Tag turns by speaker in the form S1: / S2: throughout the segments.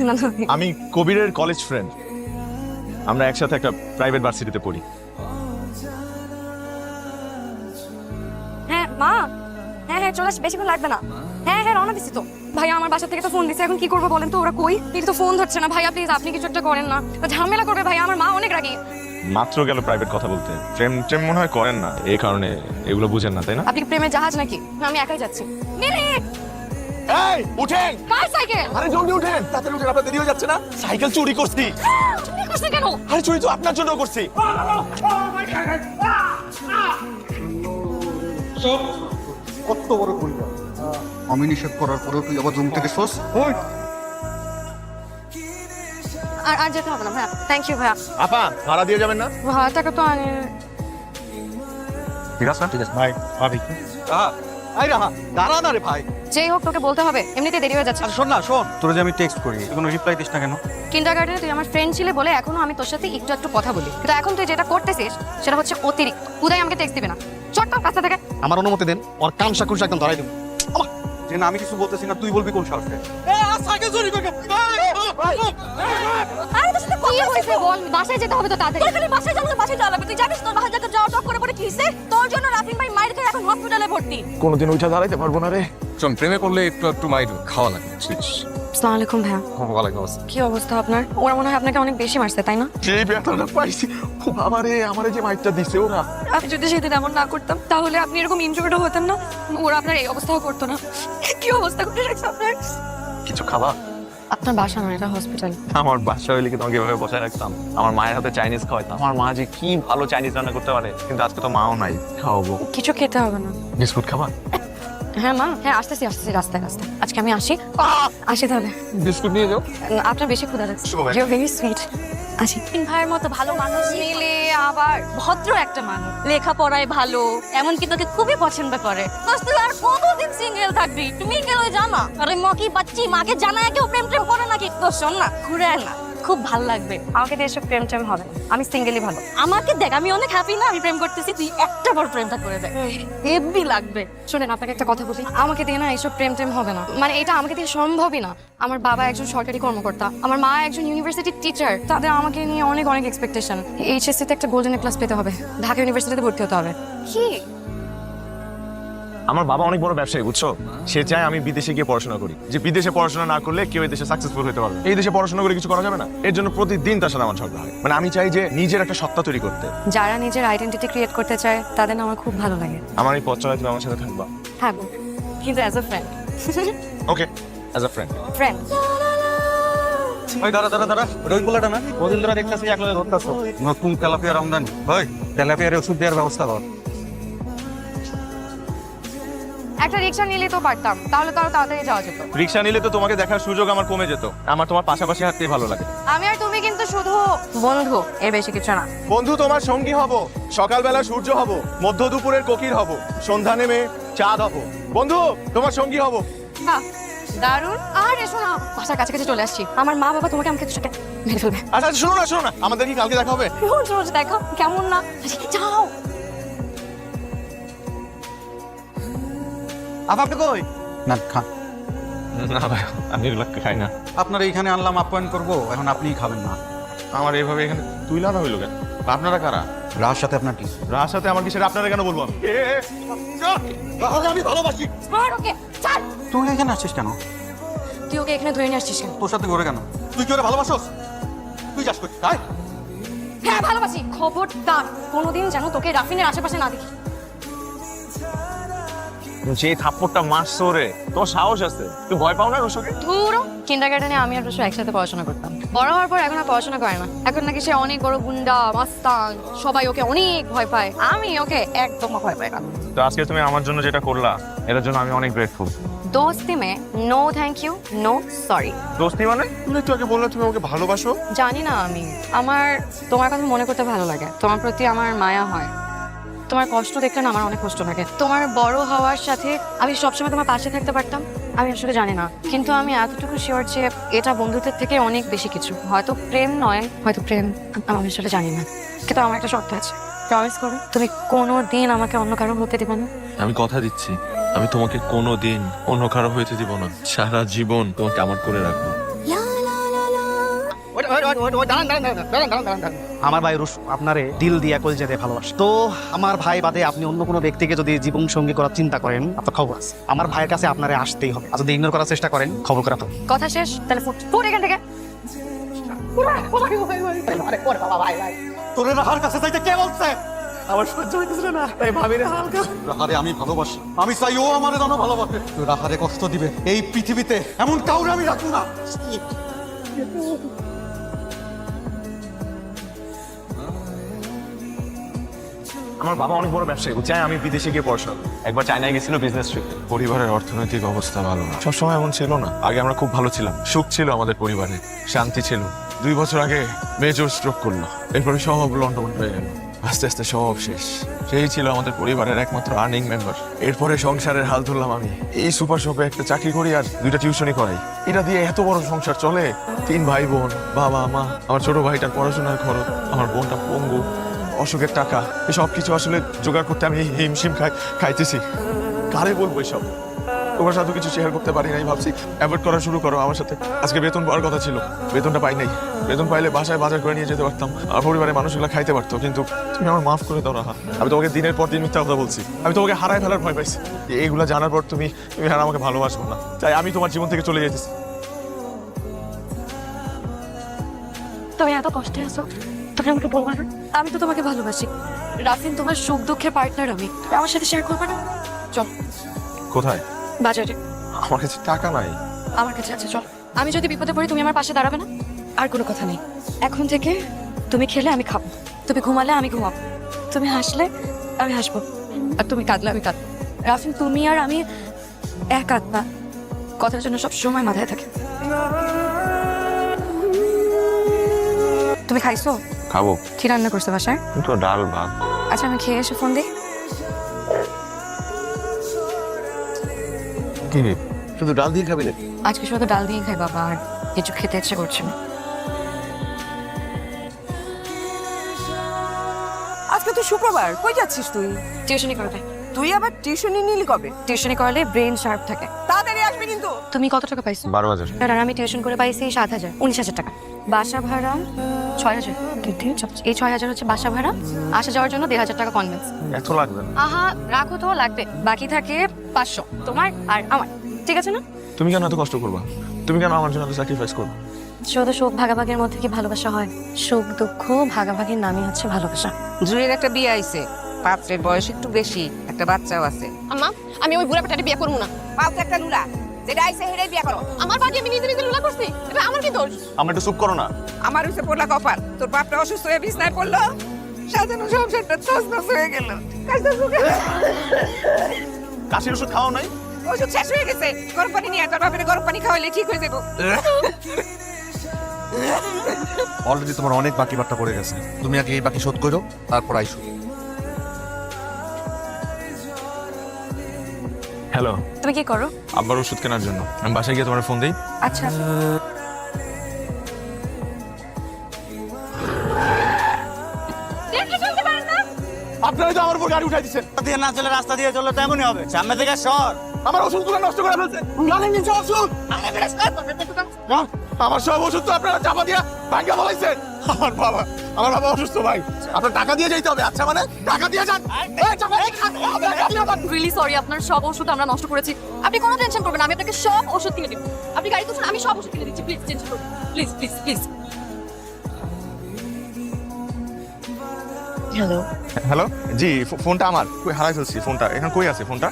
S1: না না
S2: আমি কবিরের কলেজ ফ্রেন্ড, আমরা একসাথে একটা প্রাইভেট ভার্সিটিতে পড়ি।
S1: হ্যাঁ মা, হ্যাঁ হ্যাঁ চলে আস, বেশিক্ষণ লাগবে না। হ্যাঁ হ্যাঁ রওনা দিচ্ছি তো। ভাইয়া আমার বাসা থেকে তো ফোন দিচ্ছে, এখন কি করবো বলেন তো? ওরা কই? তিনি তো ফোন ধরছে না। ভাইয়া প্লিজ আপনি কিছু একটা করেন না, ঝামেলা করবে ভাইয়া, আমার মা অনেক রাগী।
S2: মাত্র গেল প্রাইভেট কথা বলতে, প্রেম মনে হয় করেন না, এই কারণে এগুলো বুঝেন না, তাই না?
S1: আপনি কি প্রেমের জাহাজ নাকি? আমি একাই যাচ্ছি। মিলি
S2: এই উঠেন,
S1: কার সাইকেল?
S2: আরে জলদি উঠেন, তাড়াতাড়ি উঠেন, আপনার দেরি হয়ে যাচ্ছে না। সাইকেল চুরি করছি।
S1: চুরি করছেন কেন?
S2: আরে চুরি তো আপনার জন্য করছি।
S3: কত বড় পরিবার, আমি নিষেধ করার পরেও তুই আবার রুম থেকে শোস।
S1: আর আর যেতে হবে না ভাইয়া, থ্যাংক ইউ ভাইয়া।
S2: আপা ভাড়া দিয়ে যাবেন না?
S1: ভাড়া টাকা তো আনে।
S3: ঠিক আছে ভাই, ভাবি আই রাহা দাঁড়া না রে ভাই।
S1: যেই হোক তোকে বলতে হবে, এমনিতে দেরি হয়ে যাচ্ছে।
S3: আরে শোন না, শোন তোরে যে আমি টেক্সট করি কোনো রিপ্লাই দিস না কেন?
S1: কিন্ডারগার্টেনে তুই আমার ফ্রেন্ড ছিলে বলে এখনো আমি তোর সাথে একটু একটু কথা বলি, কিন্তু এখন তুই যেটা করতেছিস সেটা হচ্ছে অতিরিক্ত। উদয় আমাকে টেক্সট দিবে না, চট কর রাস্তা থেকে।
S3: আমার অনুমতি দেন, ওর কান সাকুশ একদম ধরাই দেব। যে না আমি কিছু বলতেছি না, তুই বলবি কোন সাহসে?
S1: আরে তোর সাথে কি হয়েছে বল? বাসায় যেতে হবে তো তাড়াতাড়ি। তোর খালি বাসায় যাবো, বাসায় যাওয়া লাগবে। তুই জানিস তোর বাসায় যাকে যাওয়া টক করে পড়ে কি হইছে? তোর জন্য রাফিন ভাই মাইর খেয়ে এখন হসপিটালে ভর্তি।
S2: কোনোদিন উঠে দাঁড়াইতে পারবো না রে।
S4: শোন, প্রেমে করলে একটু একটু মাইর খাওয়া লাগে।
S1: আসসালামু আলাইকুম ভাইয়া।
S4: ওয়ালাইকুম আসসালাম।
S1: কি অবস্থা আপনার? ওরা মনে হয় আপনাকে অনেক বেশি মারছে তাই না?
S2: সেই ব্যথাটা পাইছি, আমারে যে মাইটটা দিছে ওরা।
S1: আমি যদি সেদিন এমন না করতাম তাহলে আপনি এরকম ইনজুর্ড হতেন না, ওরা আপনার এই অবস্থাও করতো না। কি অবস্থা করে রাখছে আপনার?
S2: কিছু খাবা?
S1: আপনার বাসা না, এটা হসপিটাল।
S2: আমার বাসা হইলে কি তোমাকে এভাবে বসায় রাখতাম? আমার মায়ের হাতে চাইনিজ খাওয়াইতাম। আমার মা যে কি ভালো চাইনিজ রান্না করতে পারে, কিন্তু আজকে তো মাও নাই। খাওয়াবো।
S1: কিছু খেতে হবে না।
S2: বিস্কুট খাবা?
S1: হ্যাঁ মা, হ্যাঁ আসতেছি রাস্তায় রাস্তায়। আজকে আমি আসি তাহলে।
S2: বিস্কুট নিয়ে যাও।
S1: আপনার বেশি ক্ষুধা লাগছে।
S2: শুভ ভাই।
S1: You very sweet. আসি। ভাইয়ের মতো ভালো মানুষ মিলে আবার ভদ্র একটা মানুষ, লেখাপড়ায় ভালো, এমনকি তোকে খুবই পছন্দ করে। তুই আর কতদিন সিঙ্গেল থাকবি? তুমি কেন জানা? আরে মকি বাচ্চি, মাকে জানায় কেউ প্রেম করে নাকি? তো শোন না, ঘুরে আয় না, খুব ভালো লাগবে। আমাকে দিয়ে এসব প্রেম টেম হবে না, আমি সিঙ্গেলই ভালো। আমাকে দেখ, আমি অনেক হ্যাপি না আমি প্রেম করতেছি, তুই একটা বড় প্রেমটা করে দে, হেভি লাগবে। শোনেন আপনাকে একটা কথা বলি, আমাকে দিয়ে না এইসব প্রেম টেম হবে না, মানে এটা আমাকে দিয়ে সম্ভবই না। আমার বাবা একজন সরকারি কর্মকর্তা, আমার মা একজন ইউনিভার্সিটির টিচার, তাদের আমাকে নিয়ে অনেক অনেক এক্সপেকটেশন। এইচএসসি তে একটা গোল্ডেন ক্লাস পেতে হবে, ঢাকা ইউনিভার্সিটিতে ভর্তি হতে হবে। কি?
S2: আমার বাবা অনেক বড় ব্যবসায়ী, বুঝছো? সে চায় আমি বিদেশে গিয়ে পড়াশোনা করি, যে বিদেশে পড়াশোনা না করলে কেউ এই দেশে সাকসেসফুল হতে পারবে। এই দেশে পড়াশোনা করে কিছু করা যাবে না, এর জন্য প্রতিদিন তার সাথে আমার ঝগড়া হয়। মানে আমি চাই যে নিজের একটা সত্তা তৈরি করতে।
S1: যারা নিজের আইডেন্টিটি ক্রিয়েট করতে চায় তাদের না আমার খুব ভালো লাগে।
S2: আমার এই পথ চলায় তুমি আমার সাথে থাকবা?
S1: থাকবো, কিন্তু as a friend.
S2: Okay, as a friend.
S1: Friend.
S3: ভাই দাঁড়া দাঁড়া দাঁড়া, ওই পোলাটা না ওদিন ধরে দেখতেছি একলা ধরতেছো। নতুন তেলাপিয়ার আমদানি, ভাই তেলাপিয়ার ওষুধ দেওয়ার ব্যবস্থা কর।
S1: একটা রিক্সা নিলেই তো পারতাম, তাহলে তো আরো তাড়াতাড়ি যাওয়া যেত।
S2: রিক্সা নিলে তো তোমাকে দেখার সুযোগ আমার কমে যেত। আমার তোমার পাশাপাশি হাঁটতেই ভালো লাগে।
S1: আমি আর তুমি কিন্তু শুধু বন্ধু, এর বেশি কিছু না।
S2: বন্ধু তোমার সঙ্গী হব, সকালবেলা সূর্য হব, মধ্য দুপুরের কোকিল হব, সন্ধ্যা নেমে চাঁদ হব। বন্ধু তোমার সঙ্গী হব।
S1: বাহ, দারুণ। আর এসো না, বাসার কাছাকাছি চলে আসছি। আমার মা বাবা তোমাকে আমাকে সাথে মেরে ফেলবে।
S2: আচ্ছা শোনো না, আমাদের কি কালকে দেখা হবে?
S1: রোজ রোজ দেখো কেমন না। যাও।
S3: আপনি কই? না খান।
S2: না ভাই, আমি এগুলো খাই না।
S3: আপনার এইখানে আনলাম আপ্যায়ন করব, এখন আপনিই খাবেন না।
S2: আমার এইভাবে এখানে তুই লানা হইলো কেন? আপনারা কারা?
S3: রার সাথে আপনার কি?
S2: রার সাথে আমার কি, সেটা আপনারা কেন বলবো আমি?
S3: আমি ভালোবাসি।
S1: আর ওকে চল।
S3: তুই এখানে আসছিস কেন?
S1: তুই ওকে এখানে ধরে নিয়ে আসছিস কেন?
S3: তোর সাথে ঘুরে কেন? তুই কি ওরে ভালোবাসোস? তুই যাস কই? তাই
S1: হ্যাঁ ভালোবাসি। খবরদার কোনোদিন যেন তোকে রাফিনের আশেপাশে না দেখি।
S2: যে থাপ্পড়টা মারছো রে, তোর সাহস আছে? তুই ভয় পাও না রুশোকে?
S1: ধুরো, কিন্ডারগার্টেনে আমি আর রুশো একসাথে পড়াশোনা করতাম। বড় হওয়ার পর এখন আর পড়াশোনা করে না। এখন নাকি সে অনেক বড় গুন্ডা মাস্তান, সবাই ওকে অনেক ভয় পায়। আমি ওকে একদম ভয় পাই না।
S2: তো আজকে তুমি আমার জন্য যেটা করলা, এটার জন্য আমি অনেক গ্রেটফুল।
S1: দোস্তি মে no thank you, no sorry.
S2: দোস্তি মানে? তুমি তো আগে বললে তুমি আমাকে ভালোবাসো।
S1: জানি না, আমি আমার তোমার কথা মনে করতে ভালো লাগে, তোমার প্রতি আমার মায়া হয়। তোমার কষ্ট দেখলে না আমার অনেক কষ্ট লাগে। তোমার বড় হওয়ার সাথে আমি সবসময় তোমার পাশে থাকতে পারতাম। আমি আসলে জানি না, কিন্তু আমি এতটুকু শিওর যে এটা বন্ধুত্বের থেকে অনেক বেশি কিছু। হয়তো প্রেম নয়, হয়তো প্রেম, আমি আসলে জানি না। কিন্তু আমার একটা শর্ত আছে, প্রমিস করো তুমি কোনো দিন আমাকে অন্য কারো হতে দিবে না।
S5: আমি কথা দিচ্ছি, আমি তোমাকে কোনোদিন অন্য কারো হইতে দিব না। সারা জীবন তোমাকে আমার করে রাখবো।
S6: আমার ভাই রুশ আপনারে দিল দিয়া কল যেতে ভালোবাসে। তো আমার ভাই বাদে আপনি অন্য কোনো ব্যক্তিকে যদি জীবন সঙ্গী করার চিন্তা করেন, আপনার খবর আছে। আমার ভাইয়ের কাছে আপনারে আসতেই হবে। আর যদি ইগনোর করার চেষ্টা করেন, খবর করা তো।
S1: কথা শেষ, তাহলে ফুট এখান থেকে।
S6: তোরে রাহার কাছে যাইতে কে বলছে? আমার সহ্য হইতেছিল না, তাই ভাবিরে হালকা।
S3: রাহারে আমি ভালোবাসি, আমি চাই ও আমারে যেন ভালোবাসে। রাহারে কষ্ট দিবে এই পৃথিবীতে এমন কাউরে আমি রাখবো না।
S2: আমার বাবা অনেক বড় ব্যবসায়ী, চাই আমি বিদেশে গিয়ে পড়াশোনা করি। একবার চায়নায় গেছিল বিজনেস ট্রিপে।
S4: পরিবারের অর্থনৈতিক অবস্থা ভালো না, সবসময় এমন ছিল না। আগে আমরা খুব ভালো ছিলাম, সুখ ছিল আমাদের পরিবারে, শান্তি ছিল। 2 বছর আগে মেজর স্ট্রোক করলো, এরপরে সব লন্ডভন্ড হয়ে গেল। আস্তে আস্তে সব শেষ। সেই ছিল আমাদের পরিবারের একমাত্র আর্নিং মেম্বার। এরপরে সংসারের হাল ধরলাম আমি। এই সুপার শপে একটা চাকরি করি আর 2টা টিউশনি করাই। এটা দিয়ে এত বড় সংসার চলে। 3 ভাই বোন, বাবা মা, আমার ছোট ভাইটার পড়াশোনার খরচ, আমার বোনটা পঙ্গু, অসুখের টাকা, এসব কিছু আসলে জোগাড় করতে আমি হিমশিম খাইতেছি। কারে বলবো এসব? তোমার সাথে কিছু শেয়ার করতে পারি নাই, ভাবছি অ্যাভয়েড করা শুরু করো আমার সাথে। আজকে বেতন পাওয়ার কথা ছিল, বেতনটা পাই নাই। বেতন পাইলে বাসায় বাজার করে নিয়ে যেতে পারতাম, আর পরিবারের মানুষগুলো খাইতে পারতো। কিন্তু তুমি আমার মাফ করে দাও রাহা। আমি তোমাকে দিনের পর দিন মিথ্যা কথা বলছি, আমি তোমাকে হারাই ফেলার ভয় পাইছি। এইগুলো জানার পর তুমি আর আমাকে ভালোবাসবো না, তাই আমি তোমার জীবন থেকে চলে যেতেছি।
S1: তুমি এত কষ্টে আছো, তুমি আমাকে বলবা না? আমি তো তোমাকে ভালোবাসি রাফিন, তোমার সুখ দুঃখের পার্টনার আমি। তুমি আমার সাথে শেয়ার করবে না? চল
S2: কোথায়?
S1: বাজারে।
S2: আমার কাছে টাকা নাই।
S1: আমার কাছে আছে, চল। আমি যদি বিপদে পড়ি তুমি আমার পাশে দাঁড়াবে না? আর কোনো কথা নেই। এখন থেকে তুমি খেলে আমি খাবো, তুমি ঘুমালে আমি ঘুমাবো, তুমি হাসলে আমি হাসবো, আর তুমি কাঁদলে আমি কাঁদবো। রাফিন, তুমি আর আমি এক আত্মা, কথার জন্য সব সময় মাথায় থাকে। তুমি খাইছো?
S2: খাবো।
S1: কি রান্না করছো বাসায়?
S2: তো ডাল ভাত।
S1: আচ্ছা, আমি খেয়ে এসে ফোন দিই।
S2: কি শুধু ডাল দিয়ে খাবি নাকি?
S1: আজকে শুধু ডাল দিয়ে খাই বাবা, আর কিছু খেতে ইচ্ছে করছে না।
S7: আজকে তো শুক্রবার, কই যাচ্ছিস তুই?
S1: টিউশনি করবে।
S7: তুই আবার টিউশনি নিলি কবে?
S1: টিউশনি করলে ব্রেন শার্প থাকে।
S7: তাড়াতাড়ি আসবি কিন্তু।
S1: তুমি কত টাকা পাইছো?
S2: 12,000।
S1: আর আমি টিউশন করে পাইছি 7,000, 19,000 টাকা। বাসা ভাড়া 6,000। এই 6,000 হচ্ছে বাসা ভাড়া, আসা যাওয়ার জন্য 1,500 টাকা কনভেন্স।
S2: এত লাগবে না।
S1: আহা, রাখো তো, লাগবে। বাকি থাকে 500 তোমার আর আমার, ঠিক আছে না?
S2: তুমি কেন এত কষ্ট করবা? তুমি কেন আমার জন্য এত স্যাক্রিফাইস করবে?
S1: শুধু সুখ ভাগাভাগির মধ্যে কি ভালোবাসা হয়? সুখ দুঃখ ভাগাভাগির নামই হচ্ছে ভালোবাসা।
S7: জুয়ের একটা বিয়ে আইছে, পাত্রের বয়স একটু বেশি, একটা বাচ্চাও আছে।
S8: আম্মা, আমি ওই বুড়া পেটারে বিয়ে করবো না।
S7: পাত্র একটা লুলা, যেটা আইছে হেরাই বিয়ে করো।
S8: আমার বাড়ি আমি নিজে নিজে লুলা করছি, এটা আমার কি দোষ?
S2: আমার একটু চুপ করো না।
S7: আমার হইছে পড়লা কপাল, তোর বাপটা অসুস্থ হয়ে বিছনায় পড়লো, সাজানো সংসারটা তছনছ হয়ে গেল।
S2: কাশির ওষুধ খাওয়া নাই?
S7: ওষুধ শেষ হয়ে গেছে, গরম পানি নিয়ে আয়, তোর বাপের গরম পানি খাওয়াইলে ঠিক হয়ে যাবো।
S5: অলরেডি তোমার অনেক বাকি বাট্টা পড়ে গেছে, তুমি আগে এই বাকি শোধ করো, তারপর আইসো।
S2: হ্যালো,
S1: তুমি কি করো?
S2: আব্বার ওষুধ কেনার জন্য আমি বাসায় গিয়ে তোমার ফোন দিই।
S1: আচ্ছা।
S2: আপনারা তো আমার উপর গাড়ি উঠাই দিচ্ছেন।
S6: দিয়ে না চলে রাস্তা দিয়ে চললে তেমনই হবে। সামনে থেকে সর।
S2: আমার ওষুধগুলো নষ্ট করে ফেলছে। গাড়ি নিচে ওষুধ। আমার সব ওষুধ তো আপনারা চাপা দিয়া ভাঙ্গা ফেলাইছেন। আমার বাবা অসুস্থ ভাই, আপনার টাকা দিয়ে যেতে হবে। আচ্ছা, মানে টাকা দিয়ে যান।
S1: রিয়েলি সরি, আপনার সব ওষুধ আমরা নষ্ট করেছি। আপনি কোনো টেনশন করবেন না, আমি আপনাকে সব ওষুধ কিনে দিব। আপনি গাড়ি তুলছেন, আমি সব ওষুধ কিনে দিচ্ছি। প্লিজ টেনশন করবেন, please please please. Hello.
S2: Hello, জি ফোনটা আমার কই হারাই ফেলছি। ফোনটা এখন কই আছে? ফোনটা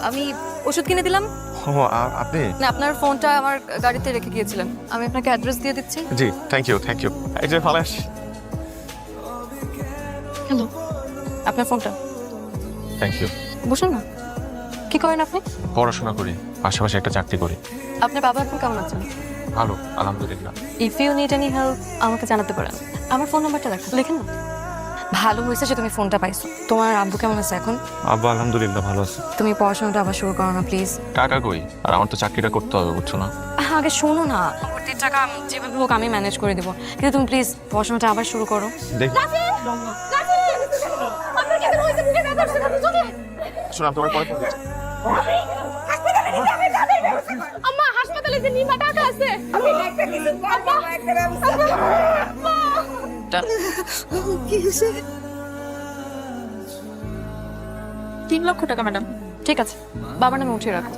S1: আমি ওষুধ কিনে দিলাম
S2: ও আপনি?
S1: না, আপনার ফোনটা আমার গাড়িতে রেখে গিয়েছিলেন। আমি আপনাকে অ্যাড্রেস দিয়ে দিচ্ছি।
S2: জি থ্যাংক ইউ এই যে ফালাস।
S1: হ্যালো, আপনার ফোনটা।
S2: Thank you.
S1: বসুন না। কি করেন আপনি?
S2: পড়াশোনা করি, পাশাপাশি একটা চাকরি করি।
S1: আপনার বাবা এখন কেমন আছেন?
S2: ভালো, আলহামদুলিল্লাহ।
S1: If you need any help আমাকে জানাতে পারেন। আমার ফোন নাম্বারটা লেখেন না। ভালো হয়েছে যে তুমি ফোনটা পাইছো। তোমার আব্বু কেমন আছে এখন?
S2: আব্বা আলহামদুলিল্লাহ ভালো আছে।
S1: তুমি পড়াশোনাটা আবার শুরু করো না প্লিজ।
S2: টাকা কই? আর আমার তো চাকরিটা করতে হবে, বুঝছো না?
S1: আগে শোনো না, ভর্তির টাকা যেভাবে হোক আমি ম্যানেজ করে দেবো, কিন্তু তুমি প্লিজ পড়াশোনাটা আবার শুরু করো।
S2: দেখ শোনা, তোমার পরে ফোন দিচ্ছি।
S8: আম্মা, হাসপাতালে যে নিমা টাকা আছে।
S7: একটা কিছু কর বাবা, একটা ব্যবস্থা কর। কি হয়েছে?
S1: 3 লক্ষ টাকা ম্যাডাম। ঠিক আছে, বাবার নামে উঠিয়ে রাখো।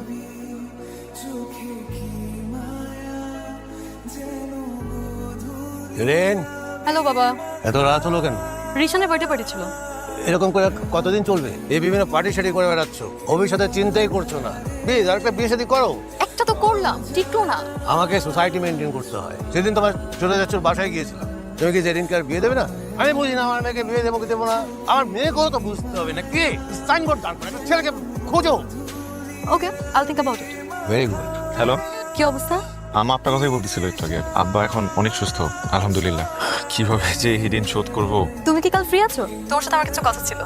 S9: রেন,
S1: হ্যালো বাবা,
S9: এত রাত হলো কেন?
S1: রিশানের বার্থডে পার্টি ছিল।
S9: এরকম করে কতদিন চলবে? এই বিভিন্ন পার্টি শাড়ি করে বেড়াচ্ছ, ভবিষ্যতে চিন্তাই করছো না। প্লিজ আর একটা বিয়ে শাদী করো।
S1: একটা তো করলাম, টিকলো না।
S9: আমাকে সোসাইটি মেনটেন করতে হয়। সেদিন তোমার চলে যাচ্ছ বাসায় গিয়েছিলাম, তুমি কি জেরিনকে আর বিয়ে দেবে না? আমি বুঝি না আমার মেয়েকে বিয়ে দেবো কি দেবো না। আমার মেয়েকেও তো বুঝতে হবে না। কি সাইনবোর্ড দাঁড় করে একটা ছেলেকে খোঁজো।
S1: Okay, I think about it.
S9: Very good.
S4: Hello,
S1: কি অবস্থা?
S4: আমা আপনার কথাই বলতেছিল একটু আগে। আব্বা এখন অনেক সুস্থ আলহামদুলিল্লাহ। কিভাবে যে এই ঋণ শোধ করবো।
S1: তুমি কি কাল ফ্রি আছো? তোমার সাথে আমার কিছু কথা ছিল।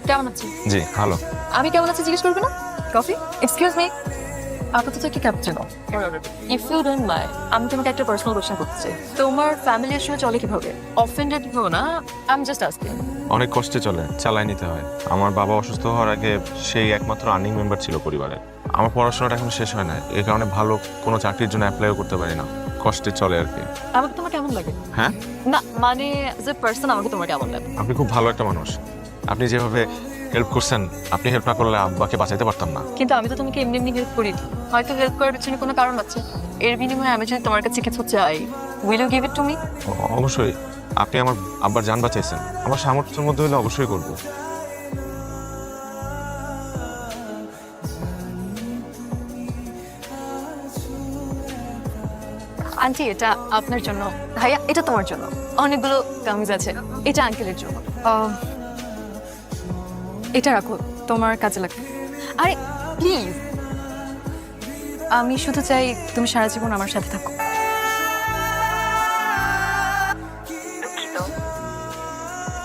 S1: কেমন আছো?
S4: জি ভালো।
S1: আমি কেমন আছি জিজ্ঞেস করবে না? কফি? এক্সকিউজ মি, আপাতত কি ক্যাপচানো? ইফ ইউ ডোন্ট মাইন্ড, আমি তোমাকে একটা পার্সোনাল কোশ্চেন করতে চাই। তোমার ফ্যামিলি আসলে চলে কিভাবে? অফেন্ডেড হো না, আই এম জাস্ট আস্কিং।
S4: অনেক কষ্টে চলে, চালাই নিতে হয়। আমার বাবা অসুস্থ হওয়ার আগে সেই একমাত্র আর্নিং মেম্বার ছিল পরিবারে। আমার পড়াশোনাটা এখন শেষ হয় না, এই কারণে ভালো কোনো চাকরির জন্য অ্যাপ্লাইও করতে পারি না। কষ্টে চলে আর কি।
S1: আমাকে তোমার কেমন লাগে?
S4: হ্যাঁ,
S1: না মানে যে পার্সন আমাকে তোমার কেমন লাগে?
S4: আপনি খুব ভালো একটা মানুষ। আপনি যেভাবে হেল্প করছেন, আপনি হেল্প না করলে আব্বাকে বাঁচাইতে পারতাম না।
S1: কিন্তু আমি তো তোমাকে এমনি এমনি হেল্প করি। হয়তো হেল্প করার পিছনে কোনো কারণ আছে। এর বিনিময়ে আমি যদি তোমার কাছে কিছু চাই, will you give it to me?
S4: অবশ্যই। আপনি আমার আব্বার জান বাঁচাইছেন, আমার সামর্থ্যের মধ্যে হলে অবশ্যই করবো।
S1: আন্টি, এটা আপনার জন্য। ভাইয়া, এটা তোমার জন্য। অনেকগুলো কামিজ আছে। এটা আঙ্কেলের জন্য। এটা রাখো, তোমার কাজে লাগবে। আরে প্লিজ, আমি শুধু চাই তুমি সারা জীবন আমার সাথে থাকো।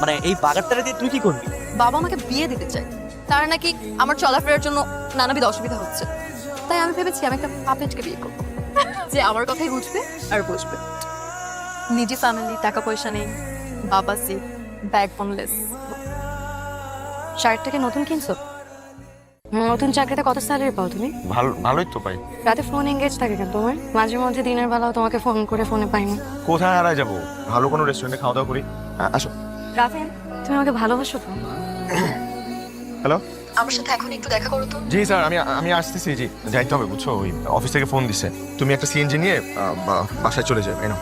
S6: মানে এই বাগারটারে দিয়ে তুই কি করবি?
S1: বাবা আমাকে বিয়ে দিতে চায়। তার নাকি আমার চলাফেরার জন্য নানাবিধ অসুবিধা হচ্ছে। তাই আমি ভেবেছি আমি একটা পাপেটকে বিয়ে করবো, যে আমার কথাই বুঝবে আর বুঝবে। নিজে ফ্যামিলি, টাকা পয়সা নেই, বাবা সিক, ব্যাগ বোনলেস। শার্টটাকে নতুন কিনছো? নতুন চাকরিতে কত স্যালারি পাও তুমি?
S2: ভালোই তো পাই।
S1: রাতে ফোন এঙ্গেজ থাকে কেন তোমার? মাঝে মধ্যে দিনের বেলাও তোমাকে ফোন করে ফোনে পাইনি।
S2: কোথায় হারায় যাবো? ভালো কোনো রেস্টুরেন্টে খাওয়া দাওয়া করি। আসো।
S1: রাফিন, তুমি আমাকে ভালোবাসো তো?
S2: হ্যালো।
S1: আমার সাথে এখন একটু দেখা করো তো।
S2: জি স্যার, আমি আসতেছি। জি, যাইতে হবে বুঝছো, ওই অফিস থেকে ফোন দিছে। তুমি একটা সিএনজি নিয়ে বাসায় চলে যাবে। এনো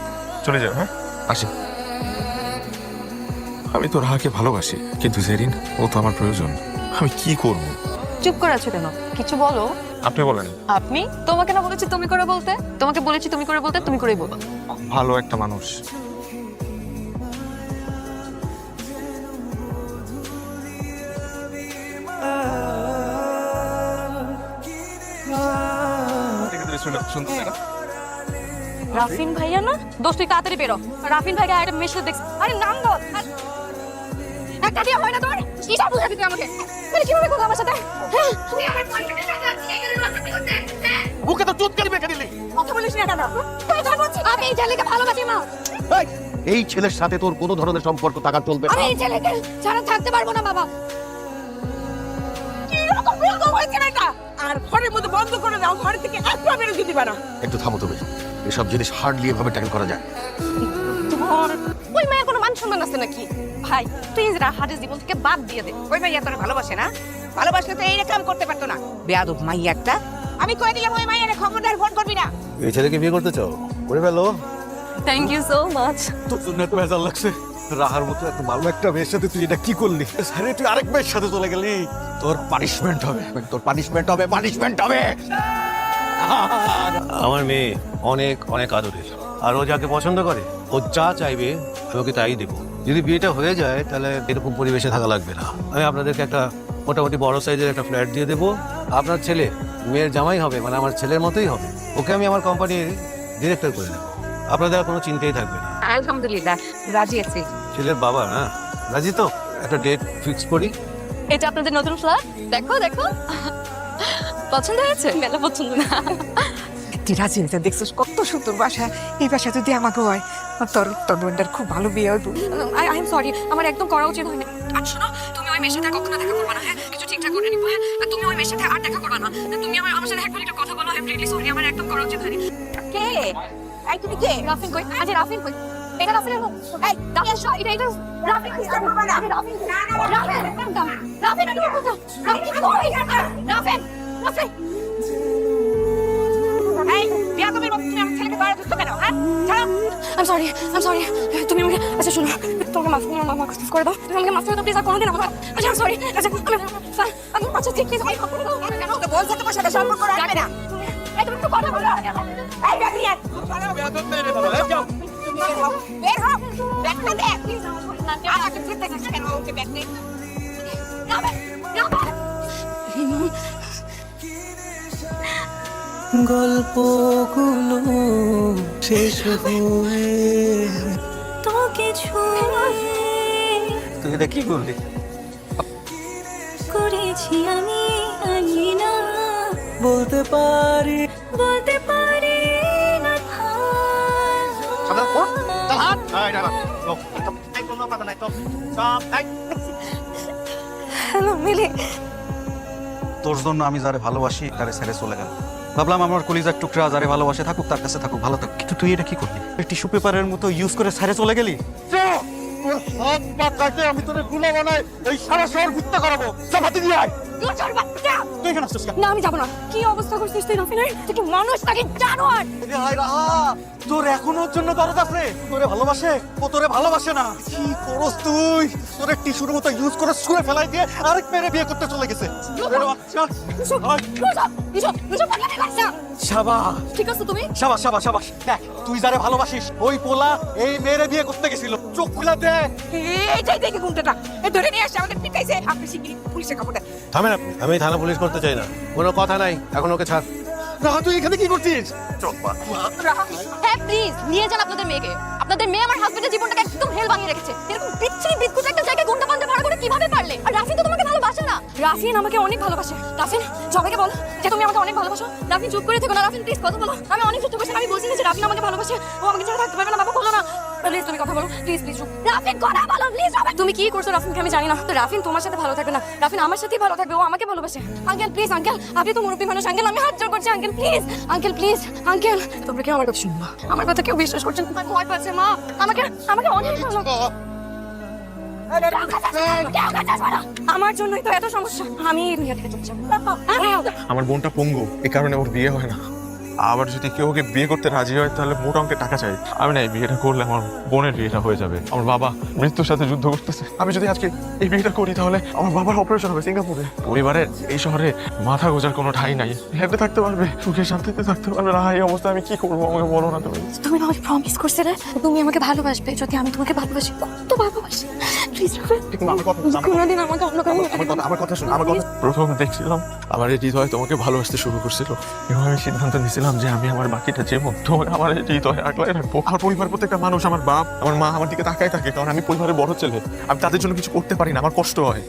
S2: চলে যাবে। হ্যাঁ, আসি।
S4: আমি তো রাহাকে ভালোবাসি, কিন্তু জেরিন ও তো আমার প্রয়োজন। আমি কি করব?
S1: চুপ করে আছো কেন? কিছু বলো।
S2: আপনি বলেন।
S1: আপনি? তোমাকে না বলেছি তুমি করে বলতে? তোমাকে বলেছি তুমি করে বলতে, তুমি করেই বলো।
S2: ভালো একটা মানুষ।
S1: রাফিন ভাইয়া না? দোস্ত তুই তাড়াতাড়ি বেরো। রাফিন ভাইকে একটা মেসেজ দেখছি। আরে নাম বল। একটা দিয়ে হয় না তোর? কিসব বুঝা দিতে আমাকে? আরে কিভাবে কথা আমার সাথে? তুই আমার কনফিডেন্স আছে এখানে মাথা করতে।
S9: মুখে তো চুত করে বেঁকে দিলি।
S1: কথা বলিস না কেন? তুই যা বলছিস। আমি এই ছেলেকে ভালোবাসি মা।
S9: এই ছেলের সাথে তোর কোনো ধরনের সম্পর্ক থাকা চলবে না।
S1: আমি এই ছেলেকে ছাড়া থাকতে পারবো না বাবা।
S7: কি রকম বিরক্ত হয়েছে না এটা? আর ঘরের মধ্যে বন্ধ করে দাও, ঘর থেকে একবার বেরো দিতে পারো।
S9: একটু থামো তুমি। এসব জিনিস হার্ডলি এভাবে ট্যাকেল করা যায়।
S1: তোমার ওই মেয়ের কোনো মান সম্মান আছে নাকি? ভাই প্লিজ রাহাটের জীবন থেকে বাদ দিয়ে দে।
S7: ওই মাইয়া তোর ভালোবাসে না? ভালোবাসলে তো এই কাম করতে পারতো না। বেয়াদব মাইয়া একটা। আমি কই দিলাম ওই মাইয়ারে খবরদার ফোন করবি না।
S9: এই ছেলেকে বিয়ে করতে চাও? করে ফেলো।
S1: Thank you so much.
S9: তোর জন্য এত ভেজাল লাগছে। রাহার মতো এত ভালো একটা মেয়ের সাথে তুই এটা কি করলি? আরে তুই আরেক মেয়ের সাথে চলে গেলি। তোর পানিশমেন্ট হবে, তোর পানিশমেন্ট হবে, পানিশমেন্ট হবে। আমার মেয়ে অনেক অনেক আদরের, আর ও যাকে পছন্দ করে ও যা চাইবে আমি ওকে তাই দেবো। যদি বিয়েটা হয়ে যায় তাহলে এরকম পরিবেশে থাকা লাগবে না। আমি আপনাদেরকে একটা মোটামুটি বড় সাইজের একটা ফ্ল্যাট দিয়ে দেবো। আপনার ছেলে মেয়ের জামাই হবে, মানে আমার ছেলের মতোই হবে। ওকে আমি আমার কোম্পানির ডিরেক্টর করে দেবো। আপনাদের আর কোনো চিন্তাই থাকবে না।
S7: আলহামদুলিল্লাহ, রাজি আছি।
S9: ছেলের বাবা না রাজি তো? একটা ডেট ফিক্স করি।
S1: এটা আপনাদের নতুন ফ্ল্যাট? দেখো দেখো, পছন্দ হয়েছে? মেলা পছন্দ না।
S7: তুই রাজি হয়েছে, দেখছিস কত সুন্দর বাসা। এই বাসা যদি আমাকে হয়, তোর তোর বোনটার খুব ভালো বিয়ে হইব।
S1: আই এম সরি, আমার একদম করা উচিত হয়নি। আর শোনো, তুমি ওই মেয়ের সাথে কখনো দেখা করবে না। হ্যাঁ, কিছু ঠিকঠাক করে নিবো। হ্যাঁ, তুমি ওই মেয়ের সাথে আর দেখা করবে না। তুমি আমার সাথে এক মিনিট কথা রিয়েলি সরি, আমার একদম করা উচিত হয়নি।
S7: কে এই তুমি কে
S1: রাফিন কই? আজে রাফিন কই? এটা রাফিনের রুম।
S7: এই
S1: রাফিন সর, এটা রাফিন কই? আরে রাফিন, রাফিন, রাফিন, এটা কোথায়? রাফিন কই? রাফিন, রাফিন।
S7: এই বেয়াদবের মতো তুমি আমার ছেলেকে ধরে ধরছো কেন হ্যাঁ ছাড়ো
S1: I'm sorry. তুমি আমাকে আচ্ছা শোনো, তোমাকে মাফ করে দাও। তুমি আমাকে মাফ করে দাও প্লিজ, আর কোনোদিন আমার আচ্ছা I'm sorry। আচ্ছা আমি আচ্ছা ঠিক প্লিজ আমাকে মাফ করে দাও।
S7: কেন ওকে বলছো তোমার সাথে সম্পর্ক রাখবে না
S1: এই তুমি একটু কথা বলো।
S7: এই রাফিয়া বের হও ব্যাগটা দে প্লিজ আমার শরীর না আর আগে ফিরতে যাচ্ছে কেন ওকে ব্যাগ দে
S9: গল্পগুলো শেষ হয়ে
S1: তোকে ছুঁয়ে
S3: তুই এটা কি করলি?
S1: করেছি আমি না
S9: বলতে পারি
S1: না
S6: সাবধান, ওঠ, চল হাট। এই দাঁড়া, লোক, এই কোনো কথা নাই তো। সব, এই।
S1: হ্যালো মিলি।
S3: তোর জন্য আমি যারে ভালোবাসি তারে ছেড়ে চলে গেল। ভাবলাম আমার কলিজার টুকরা যারে ভালোবাসে থাকুক, তার কাছে থাকুক, ভালো থাকুক। কিন্তু তুই এটা কি করলি? টিস্যু পেপারের মতো ইউজ করে ছেড়ে চলে গেলি। আমি তোরে গুলা বানাই এই সারা শহর ঘুরতে করাবো। চাপাতি দিয়ে আয়।
S7: লুচর বাচ্চা
S3: তুই এখানে আসছিস কেন?
S1: না আমি যাবো না। কি অবস্থা করছিস তুই রাফিনের? তুই কি মানুষ নাকি জানোয়ার?
S3: এরে হায় রাহা, তোর এখনো ওর জন্য দরদ আছে? তোরে ভালোবাসে? ও তোরে ভালোবাসে না। কি করস তুই? তোরে টিস্যুর মতো ইউজ করে ছুঁড়ে ফেলাই দিয়ে আরেক মেয়েরে বিয়ে করতে চলে গেছে। এরে বাচ্চা। শাবাশ,
S1: ঠিক আছে তুমি?
S3: শাবাশ, শাবাশ, শাবাশ। দেখ, তুই যারে ভালোবাসিস ওই পোলা এই মেয়েরে বিয়ে করতে গেছিল। চোখ খুলে দে।
S7: এইটাই দেখে গুন্ডাটা এ ধরে নিয়ে আসছে আমাদের পিটাইছে আপনি শিগগিরই পুলিশে খবর দেন
S9: থামেন আপনি। আমি থানা পুলিশ করতে চাই না, কোনো কথা নাই, এখন ওকে ছাড়।
S3: রাহা, তুই এখানে কি করছিস?
S1: হ্যাঁ প্লিজ নিয়ে যান আপনাদের মেয়েকে। আপনাদের মেয়ে আমার হাজবেন্ডের জীবনটাকে একদম হেল বানিয়ে রেখেছে। এরকম বিচ্ছিরি বিদ্যুৎ একটা জায়গায় গুন্ডা পান্ডা ভাড়া করে কিভাবে পারলে? আর রাফিন তো তোমাকে ভালোবাসে না। রাফিন আমাকে অনেক ভালোবাসে। রাফিন সবাইকে বলো যে তুমি আমাকে অনেক ভালোবাসো। রাফিন চুপ করে থেকো না। রাফিন প্লিজ কথা বলো। আমি অনেক সহ্য করছি। আমি বলছি না যে রাফিন আমাকে ভালোবাসে, ও আমাকে ছেড়ে থাকতে পারবে না। বাবা বলো না প্লিজ, তুমি কথা বলো প্লিজ প্লিজ। রাফিন কথা বলো প্লিজ। তুমি কি করছো রাফিনকে আমি জানি না। তো রাফিন তোমার সাথে ভালো থাকবে না, রাফিন আমার সাথেই ভালো থাকবে। ও আমাকে ভালোবাসে। আঙ্কেল প্লিজ, আঙ্কেল আপনি তো মুরব্বী মানুষ। আঙ্কেল আমি হাত জোড় করছি। Uncle please, uncle please, uncle তোমরা কেউ আমার কথা শুনবা? আমার কথা কেউ বিশ্বাস করছেন না। ভয় পাচ্ছে মা। আমাকে আমাকে অনেক ভালো। আমার জন্যই তো এত সমস্যা। আমি এই দুনিয়া থেকে চলে যাবো।
S4: আমার বোনটা পঙ্গু, এই কারণে ওর বিয়ে হয় না। আবার যদি কেউ ওকে বিয়ে করতে রাজি হয় তাহলে মোটা অঙ্কের টাকা চাই। আমি না এই বিয়েটা করলে আমার বোনের বিয়েটা হয়ে যাবে। আমার বাবা মৃত্যুর সাথে যুদ্ধ করতেছে। আমি যদি আজকে এই বিয়েটা করি তাহলে আমার বাবার অপারেশন হবে সিঙ্গাপুরে। পরিবারের এই শহরে মাথা গোজার কোনো ঠাঁই নাই। হেঁটে থাকতে পারবে, সুখে শান্তিতে থাকতে পারবে না। এই অবস্থায় আমি কি করবো আমাকে বলো না তুমি।
S1: তুমি আমাকে প্রমিস করছিলে তুমি আমাকে ভালোবাসবে যদি আমি তোমাকে ভালোবাসি। কত ভালোবাসি প্লিজ কোনোদিন আমাকে অন্য কারো
S2: আমার কথা শোনো, আমার কথা।
S4: প্রথম দেখছিলাম আমার এই হৃদয় তোমাকে ভালোবাসতে শুরু করছিল, এবং আমি সিদ্ধান্ত নিয়েছিলাম যে আমি আমার বাকিটা জীবন তোমাকে আমার এই হৃদয়ে আগলায় রাখবো। আমার পরিবার প্রত্যেকটা মানুষ, আমার বাপ আমার মা আমার দিকে তাকায় থাকে, কারণ আমি পরিবারের বড় ছেলে। আমি তাদের জন্য কিছু করতে পারি না, আমার কষ্ট হয়।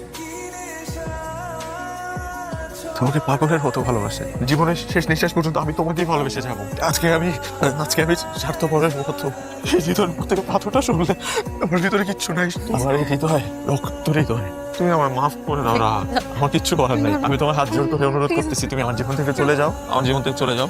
S4: তোমাকে পাগলের মতো ভালোবাসে। জীবনের শেষ নিঃশ্বাস পর্যন্ত আমি তোমাকেই ভালোবেসে যাবো। আজকে আমি স্বার্থপরের মতো এই হৃদয়ের প্রত্যেকটা পাথরটা শুনলে আমার ভিতরে কিচ্ছু নাই। আমার এই হৃদয় রক্ত হৃদয়। তুমি আমার মাফ করে দাও রাহা, আমার কিচ্ছু করার নাই। আমি তোমার হাত জোর করে অনুরোধ করতেছি, তুমি আমার জীবন থেকে চলে যাও, আমার জীবন থেকে চলে যাও।